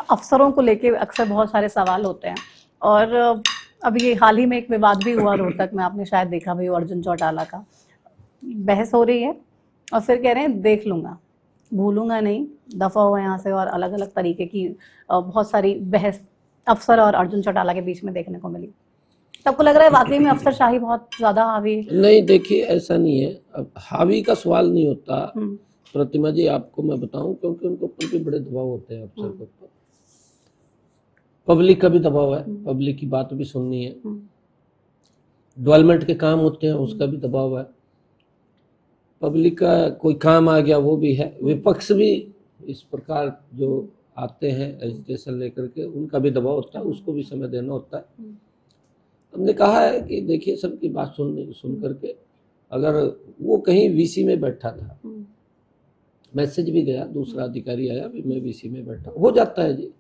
अफसरों को लेके अक्सर बहुत सारे सवाल होते हैं, और अभी हाल ही में एक विवाद भी हुआ रोहतक में, आपने शायद देखा भी हो, अर्जुन चौटाला का। बहस हो रही है और फिर कह रहे हैं देख लूंगा, भूलूंगा नहीं, दफा हो यहाँ से, और अलग अलग तरीके की बहुत सारी बहस अफसर और अर्जुन चौटाला के बीच में देखने को मिली। सबको लग रहा है वाकई में अफसरशाही बहुत ज्यादा हावी है। नहीं, देखिए ऐसा नहीं है। अब हावी का सवाल नहीं होता प्रतिमा जी, आपको मैं बताऊं, क्योंकि उनके ऊपर भी बड़े दबाव होते हैं अफसर के ऊपर। पब्लिक का भी दबाव है, पब्लिक की बात भी सुननी है, डेवलपमेंट के काम होते हैं उसका भी दबाव है, पब्लिक का कोई काम आ गया वो भी है, विपक्ष भी इस प्रकार जो आते हैं एजिटेशन लेकर के, उनका भी दबाव होता है, उसको भी समय देना होता है। हमने कहा है कि देखिए सबकी बात सुन करके, अगर वो कहीं वीसी में बैठा था, मैसेज भी गया, दूसरा अधिकारी आया भी मैं वीसी में बैठा, हो जाता है जी,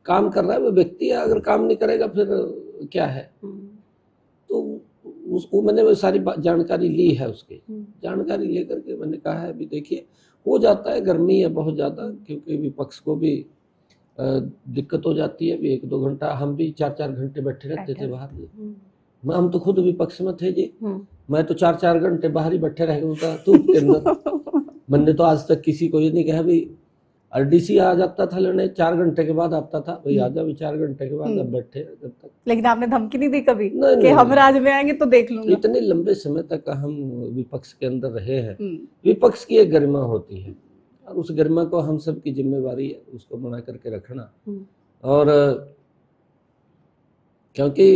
काम कर रहा है वो व्यक्ति है, अगर काम नहीं करेगा फिर क्या है। तो उसको मैंने वो सारी जानकारी ली है, उसकी जानकारी लेकर के मैंने कहा है भी देखिए हो जाता है, गर्मी है बहुत ज़्यादा, क्योंकि विपक्ष को भी दिक्कत हो जाती है। भी 1-2 घंटा, हम भी 4-4 घंटे बैठे रहते थे बाहर। हम तो खुद विपक्ष में थे जी, मैं तो 4-4 घंटे बाहर ही बैठे रह गया तो के अंदर। मैंने तो आज तक किसी को ये नहीं कहा भी, आरडीसी आ जाता था लेने 4 घंटे के बाद आता था, भाई आ जाओ 4 घंटे के बाद, अब बैठे जब तक। लेकिन आपने धमकी नहीं दी कभी नहीं, कि हम राज में आएंगे तो देख लूंगा? इतने लंबे समय तक हम विपक्ष के अंदर रहे हैं, विपक्ष की एक गरिमा होती है, और उस गरिमा को हम सब की जिम्मेवारी है उसको बना करके रखना। और क्योंकि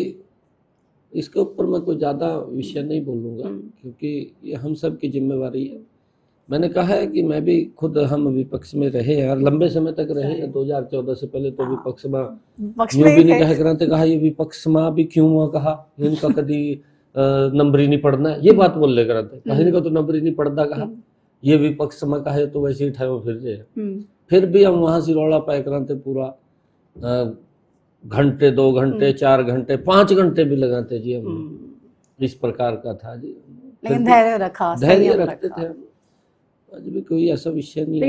इसके ऊपर मैं कोई ज़्यादा विषय नहीं बोलूँगा, क्योंकि ये हम सब की जिम्मेवारी है। मैंने कहा है कि मैं भी खुद, हम विपक्ष में रहे हैं और लंबे समय तक रहे हैं। 2014 से पहले तो विपक्ष में यूं भी नहीं कहा ये विपक्ष में भी क्यों हुआ, कहा इनका कभी नंबर ही नहीं पढ़ना, ये बात बोल ले करते, कहा इनका तो नंबर ही नहीं पढ़ता, कहा ये विपक्ष में कहा तो वैसे ही ठाए फिर भी हम वहां से रौला पाए कराते पूरा घंटे, 2 घंटे, 4 घंटे, 5 घंटे भी लगाते जी हम। इस प्रकार का था जी, लेकिन धैर्य रखा, धैर्य रखते थे। आज भी कोई ऐसा विषय नहीं है।